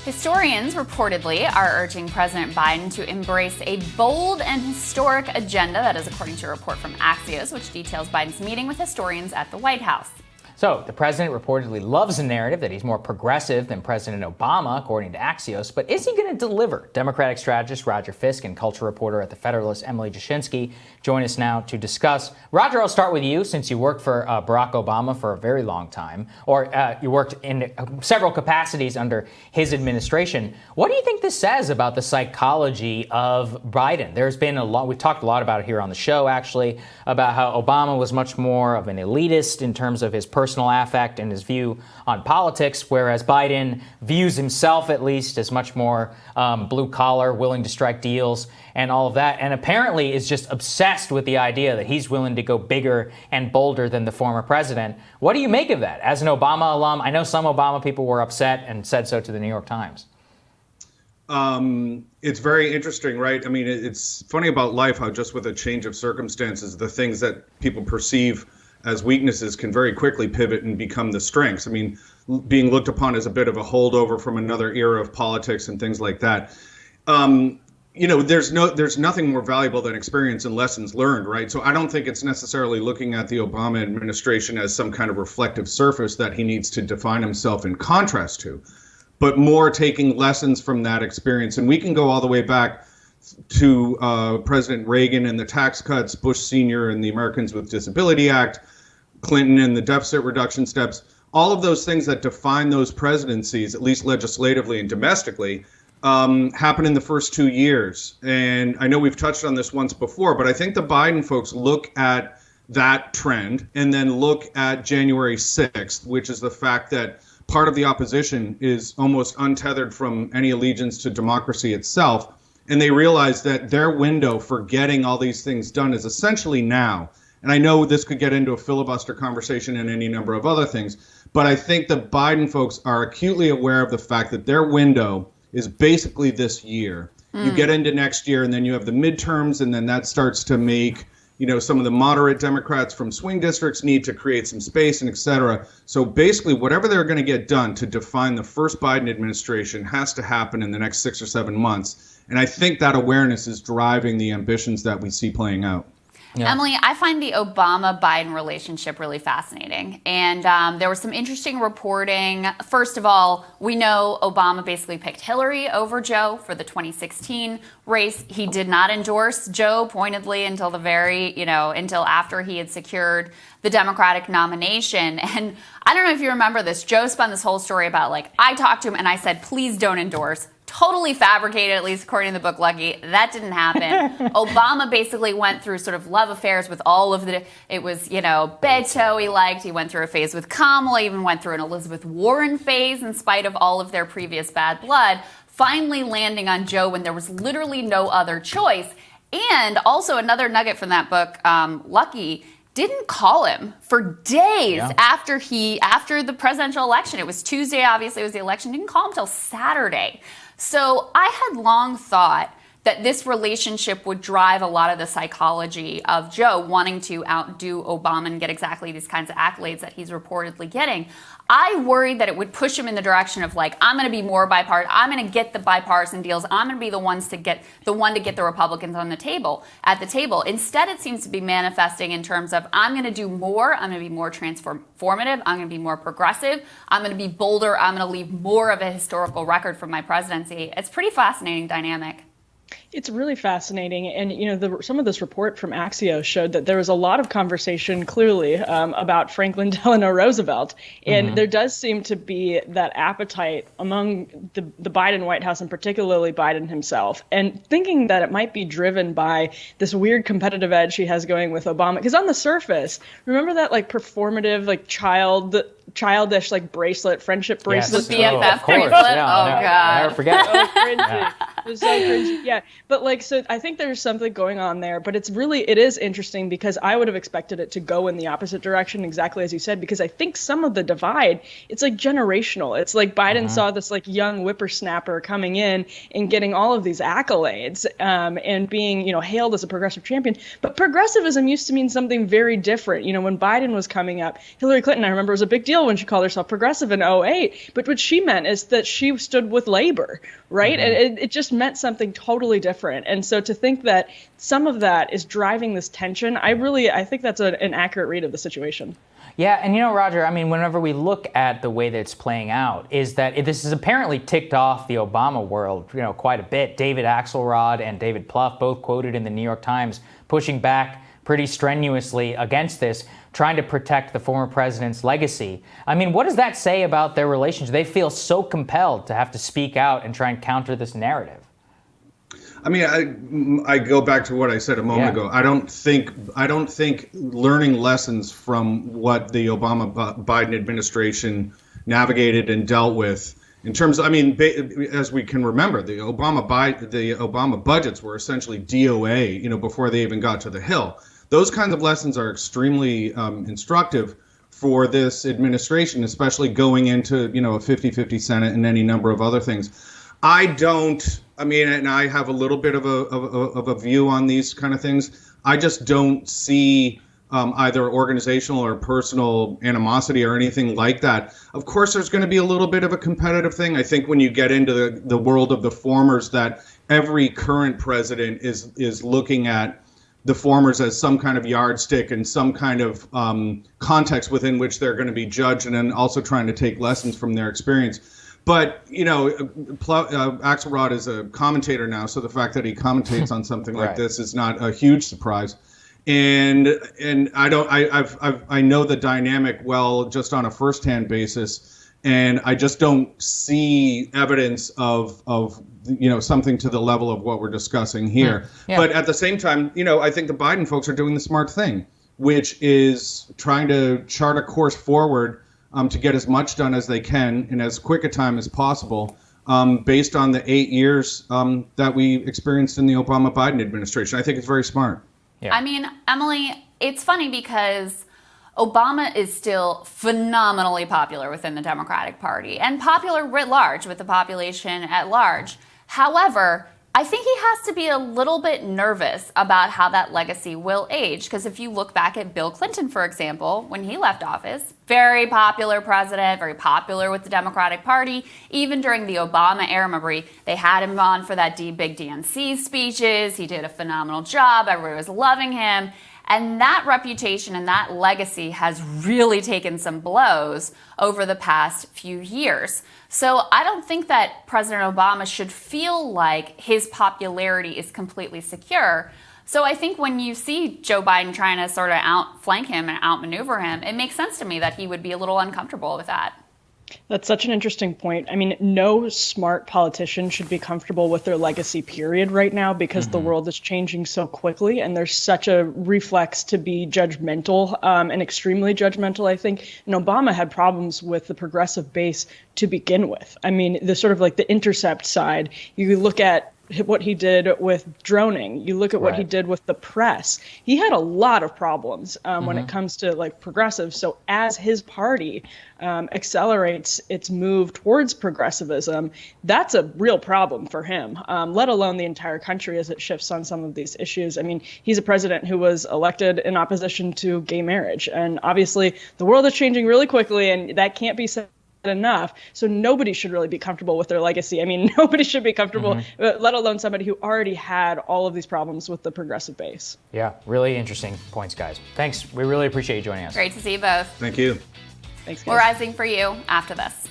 Historians reportedly are urging President Biden to embrace a bold and historic agenda. That is according to a report from Axios, which details Biden's meeting with historians at the White House. So the president reportedly loves the narrative that he's more progressive than President Obama, according to Axios. But is he going to deliver? Democratic strategist Roger Fisk and culture reporter at The Federalist Emily Jashinsky join us now to discuss. Roger, I'll start with you since you worked for Barack Obama for a very long time, or you worked in several capacities under his administration. What do you think this says about the psychology of Biden? There's been a lot, we've talked a lot about it here on the show, actually, about how Obama was much more of an elitist in terms of his personal affect and his view on politics, whereas Biden views himself, at least, as much more blue collar, willing to strike deals and all of that, and apparently is just obsessed with the idea that he's willing to go bigger and bolder than the former president. What do you make of that? As an Obama alum, I know some Obama people were upset and said so to the New York Times. It's very interesting, right? I mean, it's funny about life how just with a change of circumstances, the things that people perceive as weaknesses can very quickly pivot and become the strengths. I mean, being looked upon as a bit of a holdover from another era of politics and things like that. There's nothing more valuable than experience and lessons learned, right? So I don't think it's necessarily looking at the Obama administration as some kind of reflective surface that he needs to define himself in contrast to, but more taking lessons from that experience. And we can go all the way back to President Reagan and the tax cuts, Bush Sr. and the Americans with Disability Act, Clinton and the deficit reduction steps, all of those things that define those presidencies, at least legislatively and domestically, happened in the first 2 years. And I know we've touched on this once before, but I think the Biden folks look at that trend and then look at January 6th, which is the fact that part of the opposition is almost untethered from any allegiance to democracy itself. And they realize that their window for getting all these things done is essentially now. And I know this could get into a filibuster conversation and any number of other things, but I think the Biden folks are acutely aware of the fact that their window is basically this year. You get into next year and then you have the midterms, and then that starts to make, some of the moderate Democrats from swing districts need to create some space and et cetera. So basically whatever they're going to get done to define the first Biden administration has to happen in the next 6 or 7 months. And I think that awareness is driving the ambitions that we see playing out. Yeah. Emily, I find the Obama-Biden relationship really fascinating. And there was some interesting reporting. First of all, we know Obama basically picked Hillary over Joe for the 2016 race. He did not endorse Joe pointedly until until after he had secured the Democratic nomination. And I don't know if you remember this. Joe spun this whole story about, I talked to him and I said, please don't endorse. Totally fabricated, at least according to the book Lucky. That didn't happen. Obama basically went through sort of love affairs with all of it was, Beto he liked. He went through a phase with Kamala, even went through an Elizabeth Warren phase in spite of all of their previous bad blood, finally landing on Joe when there was literally no other choice. And also another nugget from that book, Lucky, didn't call him for days after the presidential election. It was Tuesday, obviously, it was the election. Didn't call him till Saturday. So I had long thought that this relationship would drive a lot of the psychology of Joe wanting to outdo Obama and get exactly these kinds of accolades that he's reportedly getting. I worried that it would push him in the direction of I'm going to be more bipartisan. I'm going to get the bipartisan deals. I'm going to be the one to get the Republicans at the table. Instead, it seems to be manifesting in terms of I'm going to do more. I'm going to be more transformative. I'm going to be more progressive. I'm going to be bolder. I'm going to leave more of a historical record from my presidency. It's a pretty fascinating dynamic. It's really fascinating. And, some of this report from Axios showed that there was a lot of conversation, clearly, about Franklin Delano Roosevelt. And there does seem to be that appetite among the Biden White House, and particularly Biden himself, and thinking that it might be driven by this weird competitive edge he has going with Obama. Because on the surface, remember that performative, childish friendship bracelet. Yes. BFF bracelet. God. Never forget. It was so cringy. Yeah. But like, so I think there's something going on there, but it is interesting because I would have expected it to go in the opposite direction, exactly as you said, because I think some of the divide, it's like generational. It's like Biden saw this like young whippersnapper coming in and getting all of these accolades, and being, hailed as a progressive champion. But progressivism used to mean something very different. When Biden was coming up, Hillary Clinton, I remember, was a big deal when she called herself progressive in '08. But what she meant is that she stood with labor, right? And it just meant something totally different. And so to think that some of that is driving this tension, I think that's an accurate read of the situation. Yeah, and Roger, whenever we look at the way that it's playing out, is that this has apparently ticked off the Obama world, quite a bit. David Axelrod and David Plouffe, both quoted in the New York Times, pushing back pretty strenuously against this, trying to protect the former president's legacy. What does that say about their relationship? They feel so compelled to have to speak out and try and counter this narrative. I go back to what I said a moment ago. I don't think learning lessons from what the Obama-Biden administration navigated and dealt with in terms of, as we can remember, the Obama budgets were essentially DOA, before they even got to the Hill. Those kinds of lessons are extremely instructive for this administration, especially going into, a 50-50 Senate and any number of other things. And I have a little bit of a view on these kind of things. I just don't see either organizational or personal animosity or anything like that. Of course, there's going to be a little bit of a competitive thing. I think when you get into the world of the formers, that every current president is looking at the formers as some kind of yardstick and some kind of context within which they're going to be judged, and then also trying to take lessons from their experience. But, Axelrod is a commentator now, so the fact that he commentates on something like this is not a huge surprise. And I know the dynamic well just on a firsthand basis, and I just don't see evidence of something to the level of what we're discussing here. Yeah. But at the same time, I think the Biden folks are doing the smart thing, which is trying to chart a course forward to get as much done as they can in as quick a time as possible, based on the 8 years that we experienced in the Obama-Biden administration. I think it's very smart. Yeah. Emily, it's funny because Obama is still phenomenally popular within the Democratic Party and popular writ large with the population at large. However, I think he has to be a little bit nervous about how that legacy will age, because if you look back at Bill Clinton, for example, when he left office, very popular president, very popular with the Democratic Party. Even during the Obama era, remember, they had him on for that big DNC speeches. He did a phenomenal job. Everybody was loving him. And that reputation and that legacy has really taken some blows over the past few years. So I don't think that President Obama should feel like his popularity is completely secure. So I think when you see Joe Biden trying to sort of outflank him and outmaneuver him, it makes sense to me that he would be a little uncomfortable with that. That's such an interesting point. No smart politician should be comfortable with their legacy, period, right now, because the world is changing so quickly, and there's such a reflex to be judgmental, and extremely judgmental, I think. And Obama had problems with the progressive base to begin with. The sort of like the intercept side, you look at what he did with droning, you look at what he did with the press. He had a lot of problems when it comes to like progressives. So as his party accelerates its move towards progressivism, that's a real problem for him, let alone the entire country as it shifts on some of these issues. He's a president who was elected in opposition to gay marriage. And obviously the world is changing really quickly, and that can't be said enough. So nobody should really be comfortable with their legacy. Nobody should be comfortable, let alone somebody who already had all of these problems with the progressive base. Yeah, really interesting points, guys. Thanks. We really appreciate you joining us. Great to see you both. Thank you. Thanks, guys. We're rising for you after this.